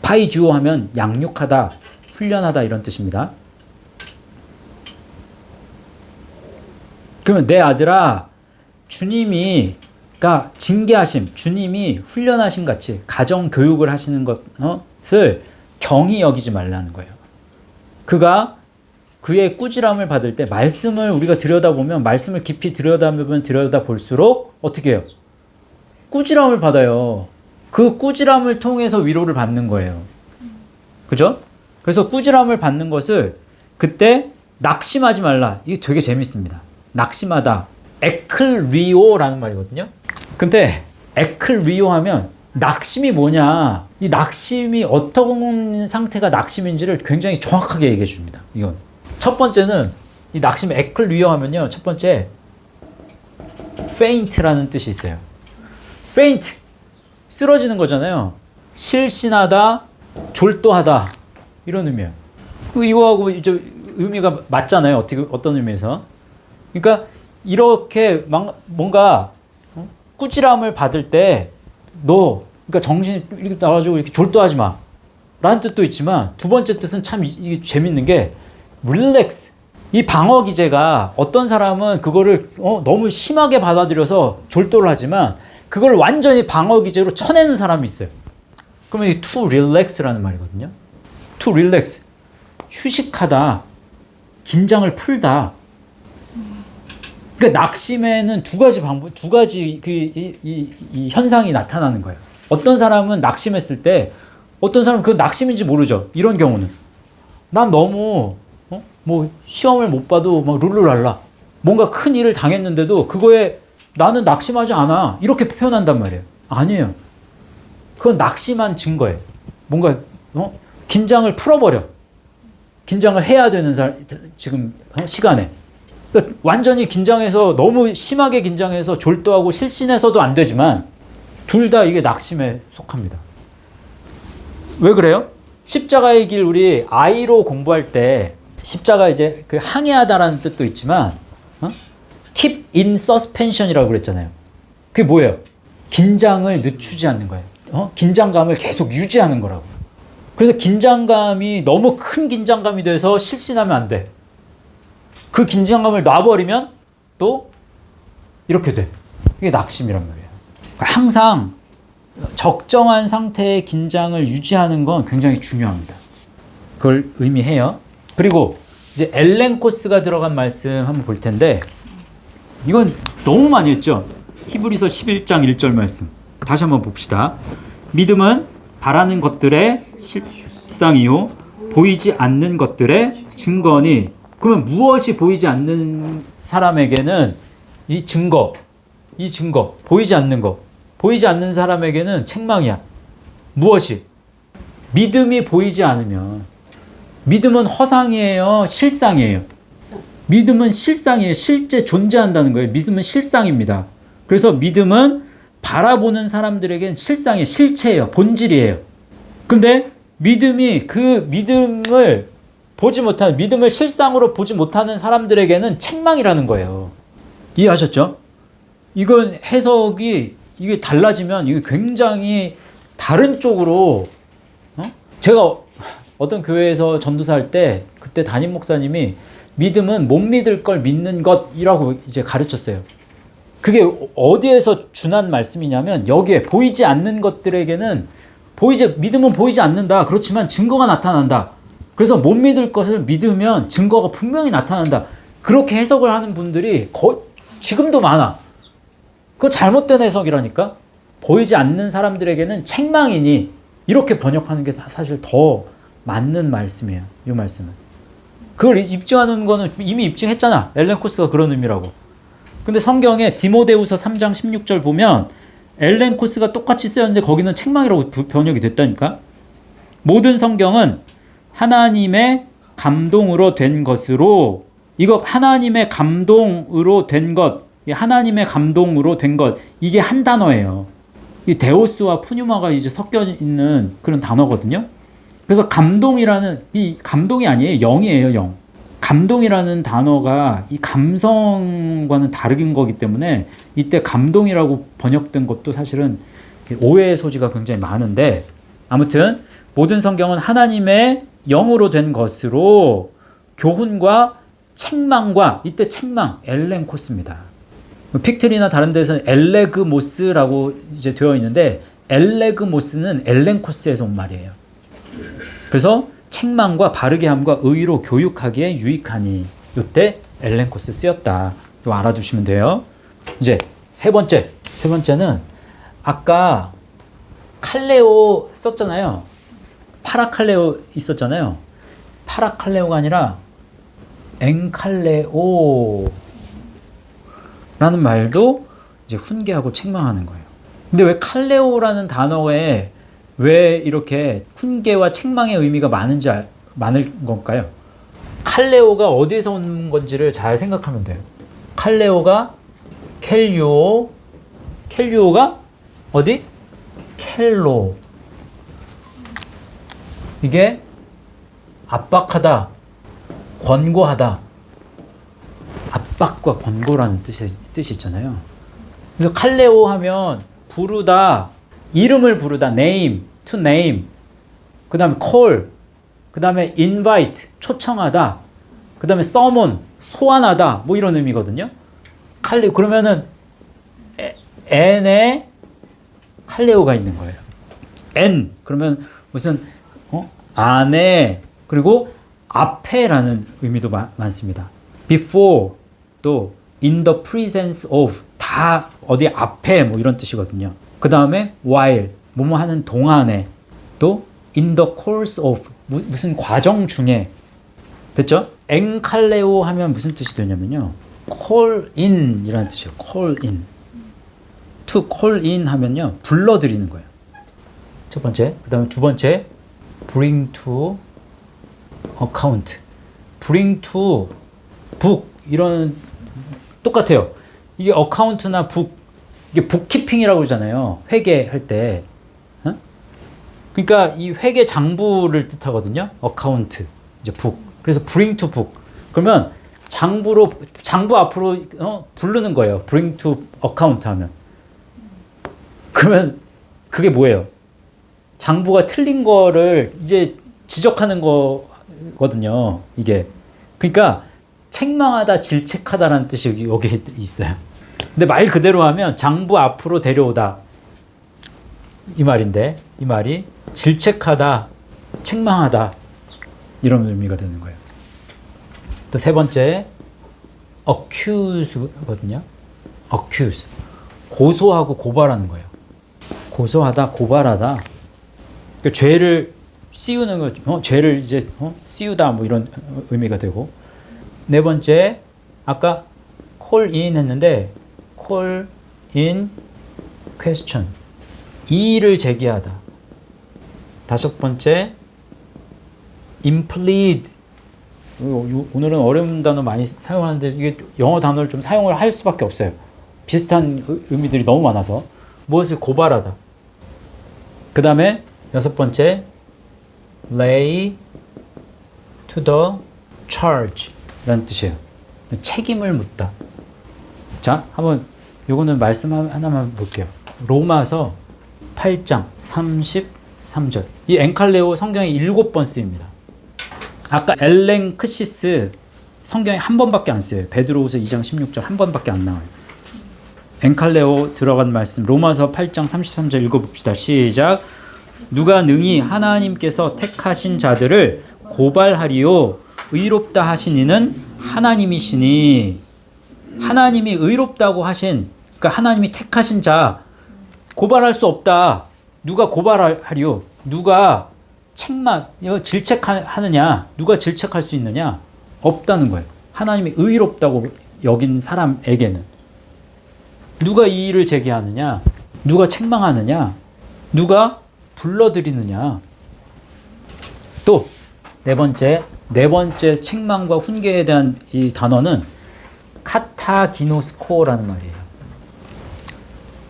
파이듀오 하면 양육하다, 훈련하다 이런 뜻입니다. 그러면 내 아들아 주님이 징계하심, 주님이 훈련하신 같이 가정교육을 하시는 것을 경히 여기지 말라는 거예요. 그가 그의 꾸지람을 받을 때 말씀을 우리가 들여다보면 말씀을 깊이 들여다볼수록 어떻게 해요? 꾸지람을 받아요. 그 꾸지람을 통해서 위로를 받는 거예요. 그죠? 그래서 꾸지람을 받는 것을 그때 낙심하지 말라. 이게 되게 재밌습니다. 낙심하다. 에클리오라는 말이거든요. 근데 에클리오 하면 낙심이 뭐냐, 이 낙심이 어떤 상태가 낙심인지를 굉장히 정확하게 얘기해 줍니다. 이건 첫 번째는 이 낙심 에클리오 하면요, 첫 번째 faint라는 뜻이 있어요. faint 쓰러지는 거잖아요. 실신하다, 졸도하다 이런 의미예요. 이거하고 이제 의미가 맞잖아요. 어떤 의미에서? 그러니까 이렇게 뭔가 꾸지람을 받을 때 너 그러니까 정신이 이렇게 나가지고 이렇게 졸도하지 마 라는 뜻도 있지만, 두 번째 뜻은 참 이게 재밌는 게 relax. 이 방어 기제가 어떤 사람은 그거를 너무 심하게 받아들여서 졸도를 하지만 그걸 완전히 방어 기제로 쳐내는 사람이 있어요. 그러면 이 to relax라는 말이거든요. to relax. 휴식하다. 긴장을 풀다. 그러니까 낙심에는 두 가지 이 현상이 나타나는 거예요. 어떤 사람은 낙심했을 때, 어떤 사람은 그 낙심인지 모르죠. 이런 경우는 난 너무 뭐 시험을 못 봐도 막 룰루랄라, 뭔가 큰 일을 당했는데도 그거에 나는 낙심하지 않아, 이렇게 표현한단 말이에요. 아니에요. 그건 낙심한 증거예요. 뭔가 긴장을 풀어버려. 긴장을 해야 되는 지금 시간에. 그러니까 완전히 긴장해서, 너무 심하게 긴장해서 졸도하고 실신해서도 안 되지만 둘 다 이게 낙심에 속합니다. 왜 그래요? 십자가의 길, 우리 I로 공부할 때 십자가 이제 그 항해하다라는 뜻도 있지만 keep in suspension이라고 그랬잖아요. 그게 뭐예요? 긴장을 늦추지 않는 거예요. 긴장감을 계속 유지하는 거라고. 그래서 긴장감이 너무 큰 긴장감이 돼서 실신하면 안 돼. 그 긴장감을 놔버리면 또 이렇게 돼. 이게 낙심이란 말이에요. 항상 적정한 상태의 긴장을 유지하는 건 굉장히 중요합니다. 그걸 의미해요. 그리고 이제 엘렌 코스가 들어간 말씀 한번 볼 텐데, 이건 너무 많이 했죠. 히브리서 11장 1절 말씀 다시 한번 봅시다. 믿음은 바라는 것들의 실상이요 보이지 않는 것들의 증거니. 그러면 무엇이 보이지 않는 사람에게는 이 증거, 보이지 않는 거, 보이지 않는 사람에게는 책망이야. 무엇이? 믿음이 보이지 않으면, 믿음은 허상이에요, 실상이에요? 믿음은 실상이에요. 실제 존재한다는 거예요. 믿음은 실상입니다. 그래서 믿음은 바라보는 사람들에겐 실상이에요, 실체예요, 본질이에요. 근데 믿음이 그 믿음을 보지 못하는, 믿음을 실상으로 보지 못하는 사람들에게는 책망이라는 거예요. 이해하셨죠? 이건 해석이 이게 달라지면 이게 굉장히 다른 쪽으로, 제가 어떤 교회에서 전도사할 때 그때 담임 목사님이 믿음은 못 믿을 걸 믿는 것이라고 이제 가르쳤어요. 그게 어디에서 준한 말씀이냐면, 여기에 보이지 않는 것들에게는 믿음은 보이지 않는다. 그렇지만 증거가 나타난다. 그래서 못 믿을 것을 믿으면 증거가 분명히 나타난다. 그렇게 해석을 하는 분들이 지금도 많아. 그거 잘못된 해석이라니까. 보이지 않는 사람들에게는 책망이니, 이렇게 번역하는 게 사실 더 맞는 말씀이에요. 이 말씀은. 그걸 입증하는 거는 이미 입증했잖아. 엘렌 코스가 그런 의미라고. 근데 성경에 디모데후서 3장 16절 보면 엘렌 코스가 똑같이 쓰였는데 거기는 책망이라고 번역이 됐다니까. 모든 성경은 하나님의 감동으로 된 것으로, 이거 하나님의 감동으로 된 것, 하나님의 감동으로 된 것, 이게 한 단어예요. 이 데오스와 푸뉴마가 이제 섞여 있는 그런 단어거든요. 그래서 감동이라는, 이 감동이 아니에요, 영이에요, 영. 감동이라는 단어가 이 감성과는 다른 거기 때문에 이때 감동이라고 번역된 것도 사실은 오해의 소지가 굉장히 많은데, 아무튼 모든 성경은 하나님의 영으로 된 것으로 교훈과 책망과, 이때 책망, 엘렌 코스입니다. 픽트리나 다른 데서는 엘레그모스라고 이제 되어 있는데, 엘레그모스는 엘렌 코스에서 온 말이에요. 그래서 책망과 바르게 함과 의로 교육하기에 유익하니, 이때 엘렌 코스 쓰였다. 이거 알아두시면 돼요. 이제 세 번째는 아까 칼레오 썼잖아요. 파라칼레오 있었잖아요. 파라칼레오가 아니라 엔칼레오 라는 말도 이제 훈계하고 책망하는 거예요. 근데 왜 칼레오라는 단어에 왜 이렇게 훈계와 책망의 의미가 많을 건가요? 칼레오가 어디에서 온 건지를 잘 생각하면 돼요. 칼레오가 켈류오가 어디? 켈로. 이게 압박하다, 권고하다. 압박과 권고라는 뜻이 있잖아요. 그래서 칼레오 하면 부르다, 이름을 부르다, name, to name. 그 다음에 call, 그 다음에 invite, 초청하다. 그 다음에 summon, 소환하다. 뭐 이런 의미거든요. 칼레오, 그러면은 n에 칼레오가 있는 거예요. n, 그러면 무슨, 안에, 그리고 앞에라는 의미도 많습니다. before, 또 in the presence of, 다 어디 앞에 뭐 이런 뜻이거든요. 그 다음에 while, 뭐뭐 하는 동안에, 또 in the course of, 무슨 과정 중에. 됐죠? 엔칼레오 하면 무슨 뜻이 되냐면요, call in 이라는 뜻이에요. call in. to call in 하면요, 불러들이는 거예요. 첫 번째. 그 다음에 두 번째, bring to account. bring to book. 이런, 똑같아요. 이게 account나 book, 이게 bookkeeping이라고 그러잖아요. 회계할 때. 그러니까 이 회계 장부를 뜻하거든요. account, 이제 book. 그래서 bring to book. 그러면 장부 앞으로 부르는 거예요. bring to account 하면. 그러면 그게 뭐예요? 장부가 틀린 거를 이제 지적하는 거거든요. 이게. 그러니까 책망하다, 질책하다라는 뜻이 여기 있어요. 근데 말 그대로 하면 장부 앞으로 데려오다. 이 말인데, 이 말이 질책하다, 책망하다. 이런 의미가 되는 거예요. 또 세 번째, accuse거든요. accuse. 고소하고 고발하는 거예요. 고소하다, 고발하다. 그러니까 죄를 씌우는 거, 죄를 이제 씌우다, 뭐 이런 의미가 되고. 네 번째, 아까 call in 했는데, call in question. 이의를 제기하다. 다섯 번째, implead. 오늘은 어려운 단어 많이 사용하는데 이게 영어 단어를 좀 사용을 할 수밖에 없어요. 비슷한 의미들이 너무 많아서. 무엇을 고발하다. 그 다음에 여섯 번째, lay to the charge 라는 뜻이에요. 책임을 묻다. 자, 한번 요거는 말씀 하나만 볼게요. 로마서 8장 33절. 이 엔칼레오 성경에 7번 쓰입니다. 아까 엘랭크시스 성경에 한 번밖에 안 쓰여요. 베드로후서 2장 16절 한 번밖에 안 나와요. 엔칼레오 들어간 말씀 로마서 8장 33절 읽어봅시다. 시작. 누가 능히 하나님께서 택하신 자들을 고발하리요 의롭다 하신 이는 하나님이시니. 하나님이 의롭다고 하신, 그러니까 하나님이 택하신 자 고발할 수 없다. 누가 고발하리요? 누가 질책하느냐? 누가 질책할 수 있느냐? 없다는 거예요. 하나님이 의롭다고 여긴 사람에게는. 누가 이 일을 제기하느냐? 누가 책망하느냐? 누가 불러들이느냐? 또 네 번째 책망과 훈계에 대한 이 단어는 카타기노스코라는 말이에요.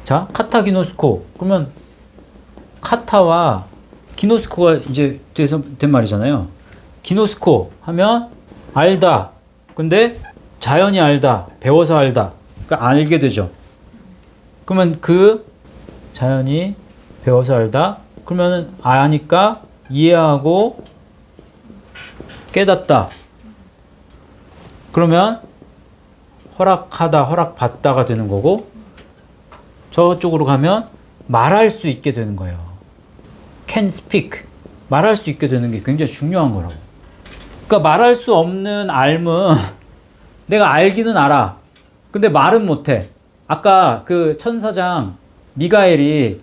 자, 카타기노스코. 그러면 카타와 기노스코가 이제 된 말이잖아요. 기노스코 하면 알다. 근데 자연히 알다. 배워서 알다. 그러니까 알게 되죠. 그러면 그 자연히 배워서 알다. 그러면은 아니까 이해하고 깨닫다. 그러면 허락하다, 허락받다가 되는 거고, 저쪽으로 가면 말할 수 있게 되는 거예요. can speak. 말할 수 있게 되는 게 굉장히 중요한 거라고. 그러니까 말할 수 없는 앓은 내가 알기는 알아. 근데 말은 못해. 아까 그 천사장 미가엘이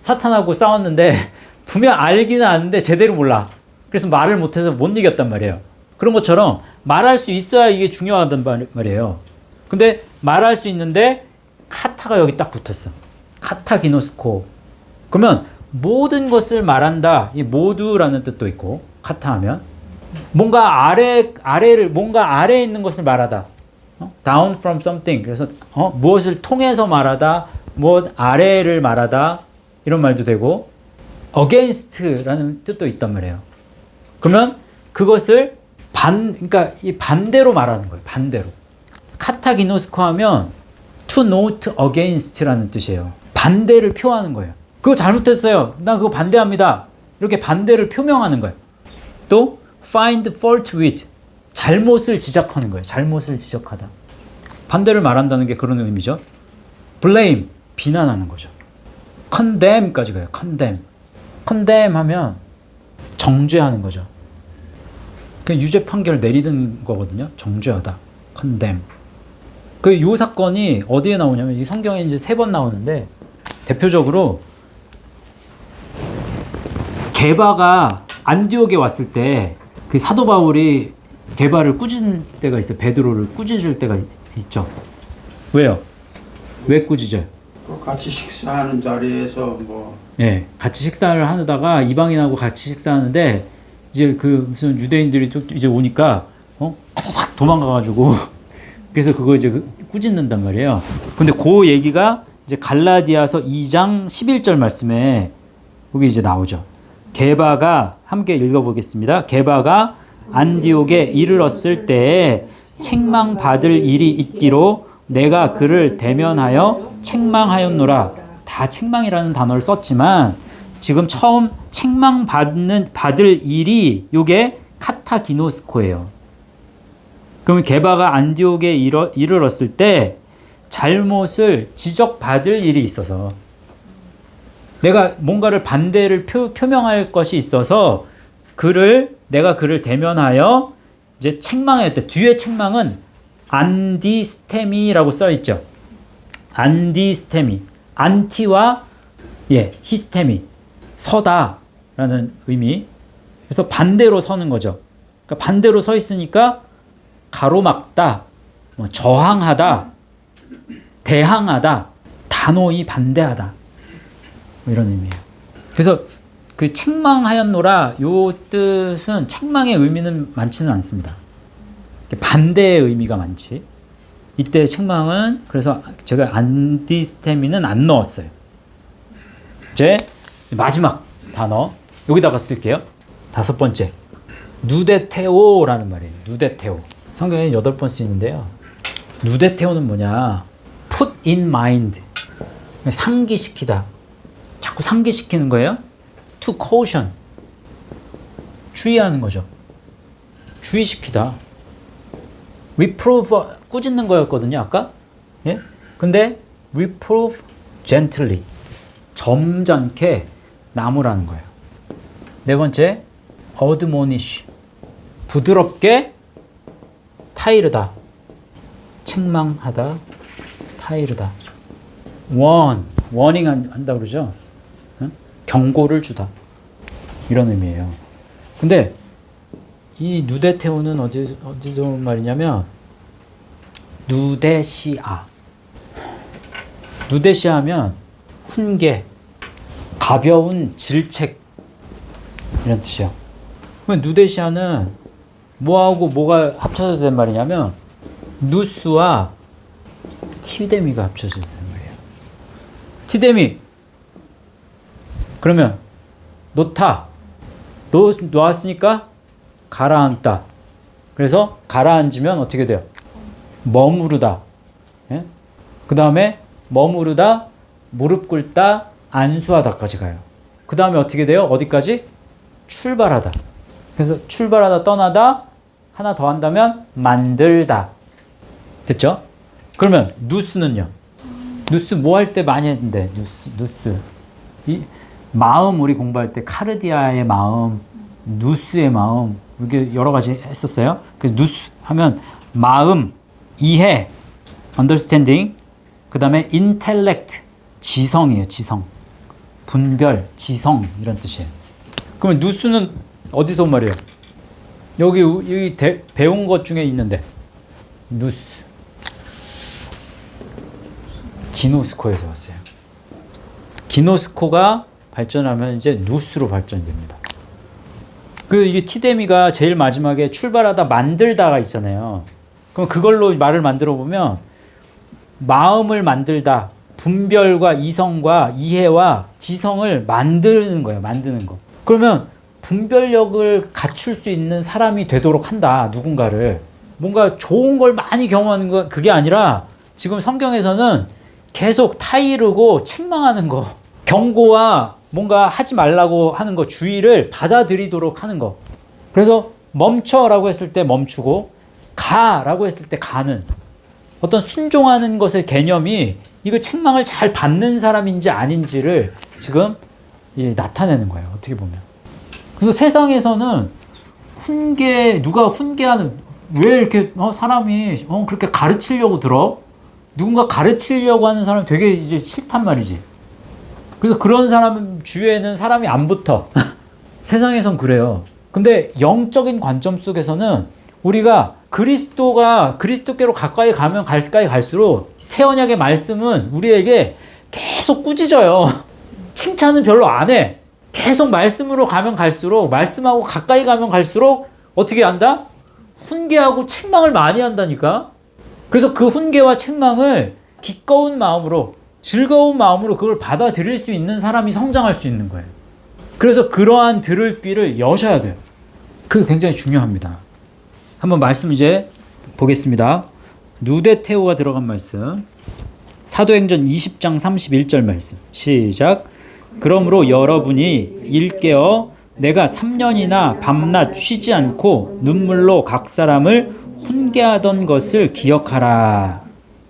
사탄하고 싸웠는데 분명 알기는 아는데 제대로 몰라. 그래서 말을 못해서 못 이겼단 말이에요. 그런 것처럼 말할 수 있어야 이게 중요하단 말이에요. 근데 말할 수 있는데 카타가 여기 딱 붙었어. 카타기노스코. 그러면 모든 것을 말한다. 이 모두라는 뜻도 있고 카타 하면 뭔가 뭔가 아래에 있는 것을 말하다. down from something. 그래서 무엇을 통해서 말하다, 무엇 아래를 말하다 이런 말도 되고 against라는 뜻도 있단 말이에요. 그러면 그것을 그러니까 이 반대로 말하는 거예요. 반대로. 카타기노스코 하면 to note against라는 뜻이에요. 반대를 표하는 거예요. 그거 잘못했어요. 나 그거 반대합니다. 이렇게 반대를 표명하는 거예요. 또 find fault with. 잘못을 지적하는 거예요. 잘못을 지적하다. 반대를 말한다는 게 그런 의미죠. blame. 비난하는 거죠. condemn까지 가요. condemn 하면 정죄하는 거죠. 그냥 유죄 판결 내리는 거거든요. 정죄하다. condemn. 이 사건이 어디에 나오냐면 이 성경에 이제 3번 나오는데 대표적으로 게바가 안디옥에 왔을 때 그 사도 바울이 게바를 꾸짖을 때가 있어요. 베드로를 꾸짖을 때가 있죠. 왜요? 왜 꾸짖어요? 같이 식사하는 자리에서 뭐. 예, 같이 식사를 하다가 이방인하고 같이 식사하는데 이제 그 무슨 유대인들이 또 이제 오니까 도망가가지고 그래서 그거 이제 꾸짖는단 말이에요. 근데 그 얘기가 이제 갈라디아서 2장 11절 말씀에 거기 이제 나오죠. 게바가 함께 읽어보겠습니다. 게바가 안디옥에 이르렀을 때에 책망받을 일이 있기로 내가 그를 대면하여 책망하였노라. 다 책망이라는 단어를 썼지만 지금 처음 책망받을 일이 요게 카타기노스코예요. 그러면 게바가 안디옥에 이르렀을 때 잘못을 지적받을 일이 있어서 내가 뭔가를 반대를 표명할 것이 있어서 내가 그를 대면하여 이제 책망했대. 뒤에 책망은 안디스테미라고 써 있죠. 안디스테미. 안티와 히스테미. 서다라는 의미. 그래서 반대로 서는 거죠. 그러니까 반대로 서 있으니까 가로막다, 저항하다, 대항하다, 단호히 반대하다. 이런 의미예요. 그래서 그 책망하였노라 요 뜻은 책망의 의미는 많지는 않습니다. 반대의 의미가 많지. 이때 책망은 그래서 제가 안디스테미는 안 넣었어요. 이제 마지막 단어 여기다가 쓸게요. 5번째 누데테오라는 말이에요. 누데테오. 성경에 8번 쓰이는데요. 누데테오는 뭐냐? put in mind. 상기시키다. 자꾸 상기시키는 거예요. to caution. 주의하는 거죠. 주의시키다. reprove 꾸짖는 거였거든요, 아까. 예? 근데 reprove gently. 점잖게 나무라는 거예요. 4번째 admonish. 부드럽게 타이르다. 책망하다. 타이르다. warning 한다 그러죠. 경고를 주다. 이런 의미예요. 근데 이 누데테오는 어디서 온 말이냐면 누데시아. 누데시아 하면 훈계, 가벼운 질책 이런 뜻이야. 그러면 누데시아는 뭐하고 뭐가 합쳐서 된 말이냐면 누스와 티데미가 합쳐서 된 말이에요. 티데미. 그러면 놓다. 놓았으니까 가라앉다. 그래서 가라앉으면 어떻게 돼요? 머무르다. 예? 그 다음에 머무르다, 무릎 꿇다, 안수하다까지 가요. 그 다음에 어떻게 돼요? 어디까지? 출발하다. 그래서 출발하다, 떠나다, 하나 더 한다면 만들다. 됐죠? 그러면 누스는요? 누스 뭐 할 때 많이 했는데 누스. 이 마음 우리 공부할 때 카르디아의 마음, 누스의 마음 이게 여러 가지 했었어요. 그래서 누스 하면 마음, 이해, understanding, 그 다음에 intellect, 지성이에요. 지성. 분별, 지성 이런 뜻이에요. 그러면 누스는 어디서 온 말이에요? 여기 배운 것 중에 있는데 누스 기노스코에서 왔어요. 기노스코가 발전하면 이제 누스로 발전됩니다. 그 이게 티데미가 제일 마지막에 출발하다 만들다가 있잖아요. 그럼 그걸로 말을 만들어 보면 마음을 만들다, 분별과 이성과 이해와 지성을 만드는 거예요. 만드는 거. 그러면 분별력을 갖출 수 있는 사람이 되도록 한다. 누군가를. 뭔가 좋은 걸 많이 경험하는 거 그게 아니라 지금 성경에서는 계속 타이르고 책망하는 거, 경고와 뭔가 하지 말라고 하는 거, 주의를 받아들이도록 하는 거. 그래서 멈춰라고 했을 때 멈추고 가라고 했을 때 가는 어떤 순종하는 것의 개념이 이거 책망을 잘 받는 사람인지 아닌지를 지금 나타내는 거예요. 어떻게 보면. 그래서 세상에서는 누가 훈계하는, 왜 이렇게 사람이 그렇게 가르치려고 들어? 누군가 가르치려고 하는 사람 되게 이제 싫단 말이지. 그래서 그런 사람 주위에는 사람이 안 붙어. 세상에선 그래요. 근데 영적인 관점 속에서는 우리가 그리스도께로 가까이 갈수록 새 언약의 말씀은 우리에게 계속 꾸짖어요. 칭찬은 별로 안 해. 계속 말씀으로 가면 갈수록, 말씀하고 가까이 가면 갈수록 어떻게 한다? 훈계하고 책망을 많이 한다니까. 그래서 그 훈계와 책망을 기꺼운 마음으로, 즐거운 마음으로 그걸 받아들일 수 있는 사람이 성장할 수 있는 거예요. 그래서 그러한 들을 귀를 여셔야 돼요. 그게 굉장히 중요합니다. 한번 말씀 이제 보겠습니다. 누데테오가 들어간 말씀. 사도행전 20장 31절 말씀. 시작. 그러므로 여러분이 일깨어 내가 3년이나 밤낮 쉬지 않고 눈물로 각 사람을 훈계하던 것을 기억하라.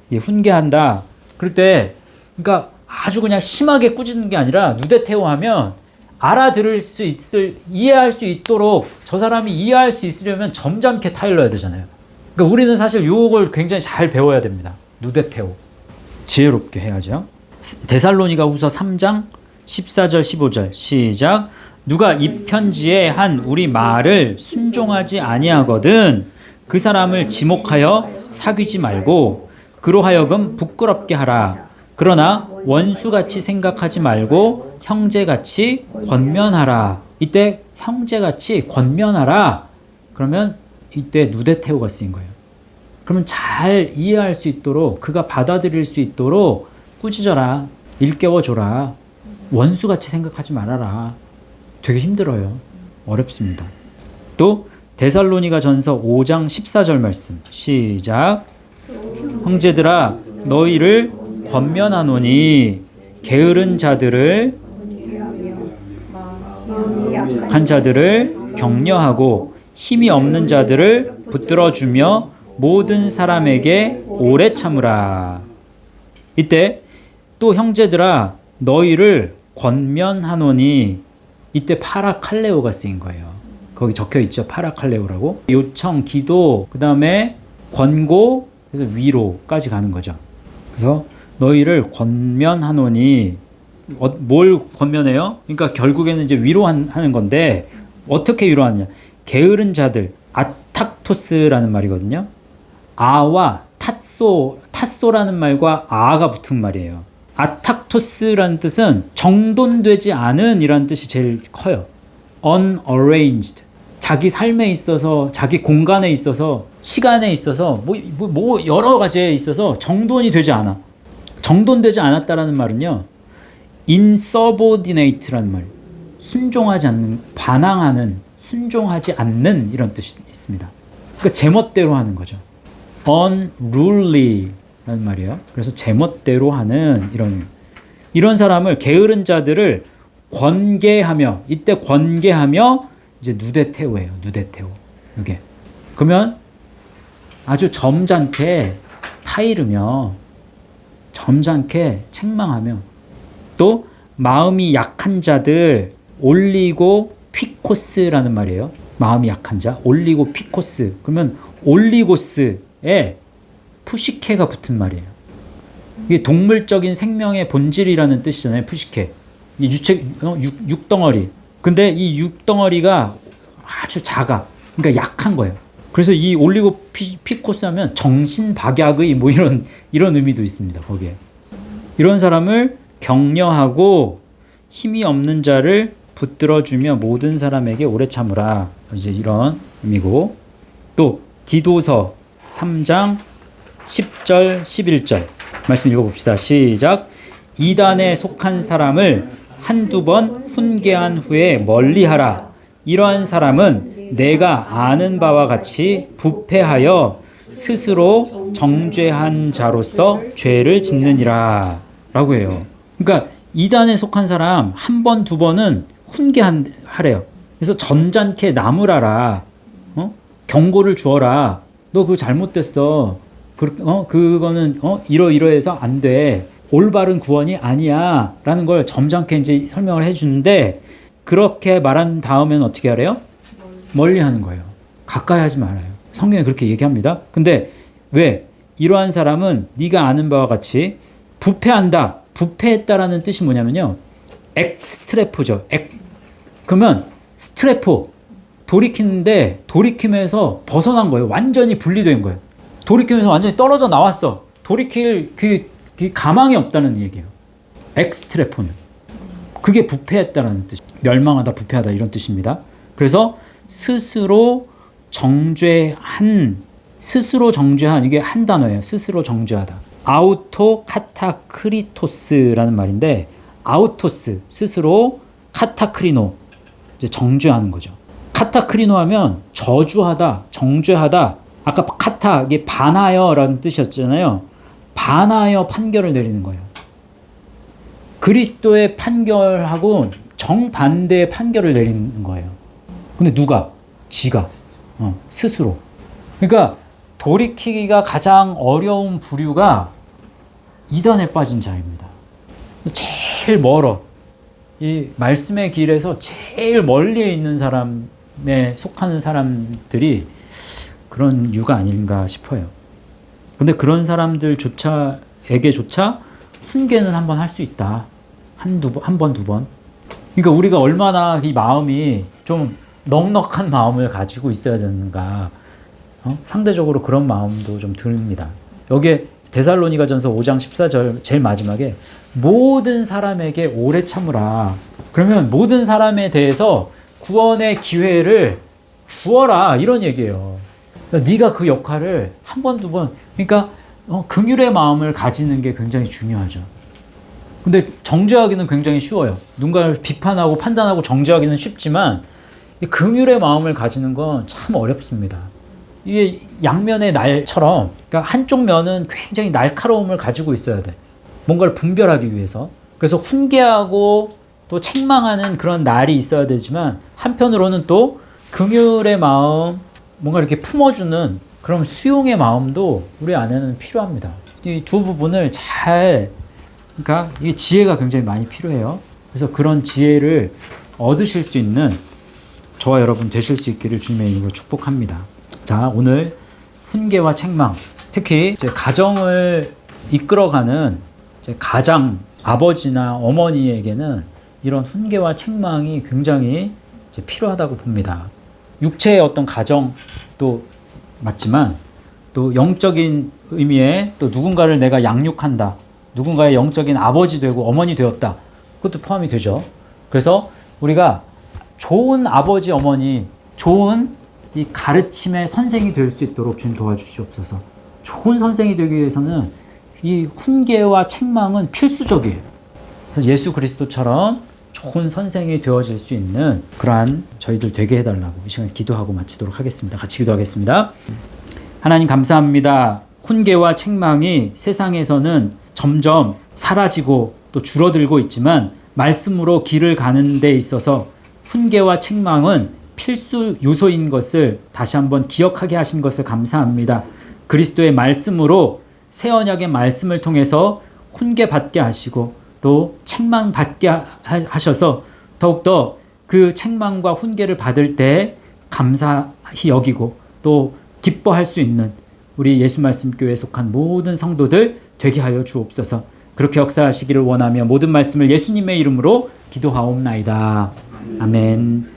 이 훈계한다. 그럴 때 그러니까 아주 그냥 심하게 꾸짖는 게 아니라 누데테오 하면 알아들을 수 이해할 수 있도록 저 사람이 이해할 수 있으려면 점잖게 타일러야 되잖아요. 그러니까 우리는 사실 요걸 굉장히 잘 배워야 됩니다. 누데테오. 지혜롭게 해야죠. 데살로니가 후서 3장 14절 15절 시작. 누가 이 편지에 한 우리 말을 순종하지 아니하거든 그 사람을 지목하여 사귀지 말고 그로 하여금 부끄럽게 하라. 그러나 원수같이 생각하지 말고 형제같이 권면하라. 이때 형제같이 권면하라. 그러면 이때 누데테오가 쓰인 거예요. 그러면 잘 이해할 수 있도록, 그가 받아들일 수 있도록 꾸짖어라. 일깨워줘라. 원수같이 생각하지 말아라. 되게 힘들어요. 어렵습니다. 또 데살로니가 전서 5장 14절 말씀 시작. 형제들아 너희를 권면하노니 게으른 자들을 간 자들을 격려하고 힘이 없는 자들을 붙들어주며 모든 사람에게 오래 참으라. 이때 또 형제들아 너희를 권면하노니 이때 파라칼레오가 쓰인 거예요. 거기 적혀 있죠. 파라칼레오라고. 요청, 기도, 그 다음에 권고, 그래서 위로까지 가는 거죠. 그래서 너희를 권면하노니 뭘 권면해요? 그러니까 결국에는 이제 위로하는 건데 어떻게 위로하느냐? 게으른 자들, 아탁토스라는 말이거든요. 아와 타소라는 말과 아가 붙은 말이에요. 아탁토스라는 뜻은 정돈되지 않은 이라는 뜻이 제일 커요. unarranged. 자기 삶에 있어서, 자기 공간에 있어서, 시간에 있어서, 뭐 여러 가지에 있어서 정돈이 되지 않아. 정돈되지 않았다라는 말은요, insubordinate라는 말, 순종하지 않는, 반항하는, 순종하지 않는 이런 뜻이 있습니다. 그러니까 제멋대로 하는 거죠. unruly라는 말이에요. 그래서 제멋대로 하는 이런 사람을, 게으른 자들을 권계하며, 이때 권계하며 이제 누데테오예요. 누데테오. 이게. 그러면 아주 점잖게 타이르며, 점잖게 책망하며, 또 마음이 약한 자들 올리고 피코스라는 말이에요. 마음이 약한 자 올리고 피코스. 그러면 올리고스에 푸시케가 붙은 말이에요. 이게 동물적인 생명의 본질이라는 뜻이잖아요. 푸시케. 이 육덩어리. 근데 이 육덩어리가 아주 작아. 그러니까 약한 거예요. 그래서 이 올리고피코스 하면 정신박약의 뭐 이런 의미도 있습니다. 거기에. 이런 사람을 격려하고 힘이 없는 자를 붙들어주며 모든 사람에게 오래 참으라. 이제 이런 의미고, 또 디도서 3장 10절 11절 말씀 읽어봅시다. 시작. 이단에 속한 사람을 한두 번 훈계한 후에 멀리하라. 이러한 사람은 내가 아는 바와 같이 부패하여 스스로 정죄한 자로서 죄를 짓느니라 라고 해요. 그러니까 이단에 속한 사람 한 번, 두 번은 훈계하래요. 그래서 점잖게 나무라라. 경고를 주어라. 너 그거 잘못됐어. 그거는 이러이러해서 안 돼. 올바른 구원이 아니야. 라는 걸 점잖게 이제 설명을 해주는데, 그렇게 말한 다음에는 어떻게 하래요? 멀리 하는 거예요. 가까이 하지 말아요. 성경에 그렇게 얘기합니다. 근데 왜? 이러한 사람은 네가 아는 바와 같이 부패한다. 부패했다라는 뜻이 뭐냐면요. 엑스트레포죠. 그러면 스트레포. 돌이키는데 돌이키면서 벗어난 거예요. 완전히 분리된 거예요. 돌이키면서 완전히 떨어져 나왔어. 돌이킬 그 가망이 없다는 얘기예요. 엑스트레포는. 그게 부패했다는 뜻. 멸망하다, 부패하다 이런 뜻입니다. 그래서 스스로 정죄한 이게 한 단어예요. 스스로 정죄하다. 아우토 카타크리토스라는 말인데, 아우토스 스스로, 카타크리노 이제 정죄하는 거죠. 카타크리노 하면 저주하다, 정죄하다. 아까 카타 이게 반하여라는 뜻이었잖아요. 반하여 판결을 내리는 거예요. 그리스도의 판결하고 정반대의 판결을 내리는 거예요. 근데 누가? 지가. 스스로. 그러니까 돌이키기가 가장 어려운 부류가 이단에 빠진 자입니다. 제일 멀어. 이 말씀의 길에서 제일 멀리 있는 사람에 속하는 사람들이 그런 유가 아닌가 싶어요. 근데 그런 사람들에게조차 훈계는 한번 할 수 있다. 한 번, 두 번. 그러니까 우리가 얼마나 이 마음이 좀 넉넉한 마음을 가지고 있어야 되는가. 상대적으로 그런 마음도 좀 듭니다. 여기에 데살로니가전서 5장 14절 제일 마지막에 모든 사람에게 오래 참으라. 그러면 모든 사람에 대해서 구원의 기회를 주어라 이런 얘기예요. 네가 그 역할을 한 번, 두 번. 그러니까 긍휼의 마음을 가지는 게 굉장히 중요하죠. 근데 정죄하기는 굉장히 쉬워요. 누군가를 비판하고 판단하고 정죄하기는 쉽지만 이 긍휼의 마음을 가지는 건 참 어렵습니다. 이게 양면의 날처럼, 그러니까 한쪽 면은 굉장히 날카로움을 가지고 있어야 돼. 뭔가를 분별하기 위해서. 그래서 훈계하고 또 책망하는 그런 날이 있어야 되지만, 한편으로는 또 긍휼의 마음, 뭔가 이렇게 품어주는 그런 수용의 마음도 우리 안에는 필요합니다. 이 두 부분을 그러니까 이 지혜가 굉장히 많이 필요해요. 그래서 그런 지혜를 얻으실 수 있는 저와 여러분 되실 수 있기를 주님의 이름으로 축복합니다. 자, 오늘 훈계와 책망, 특히 이제 가정을 이끌어가는 이제 가장 아버지나 어머니에게는 이런 훈계와 책망이 굉장히 이제 필요하다고 봅니다. 육체의 어떤 가정도 맞지만 또 영적인 의미의 또 누군가를 내가 양육한다. 누군가의 영적인 아버지 되고 어머니 되었다. 그것도 포함이 되죠. 그래서 우리가 좋은 아버지, 어머니, 좋은 이 가르침의 선생이 될 수 있도록 주님 도와주시옵소서. 좋은 선생이 되기 위해서는 이 훈계와 책망은 필수적이에요. 그래서 예수 그리스도처럼 좋은 선생이 되어질 수 있는 그러한 저희들 되게 해달라고 이 시간 기도하고 마치도록 하겠습니다. 같이 기도하겠습니다. 하나님 감사합니다. 훈계와 책망이 세상에서는 점점 사라지고 또 줄어들고 있지만 말씀으로 길을 가는 데 있어서 훈계와 책망은 필수 요소인 것을 다시 한번 기억하게 하신 것을 감사합니다. 그리스도의 말씀으로 새 언약의 말씀을 통해서 훈계받게 하시고 또 책망받게 하셔서 더욱더 그 책망과 훈계를 받을 때 감사히 여기고 또 기뻐할 수 있는 우리 예수 말씀 교회에 속한 모든 성도들 되게 하여 주옵소서. 그렇게 역사하시기를 원하며 모든 말씀을 예수님의 이름으로 기도하옵나이다. 아멘.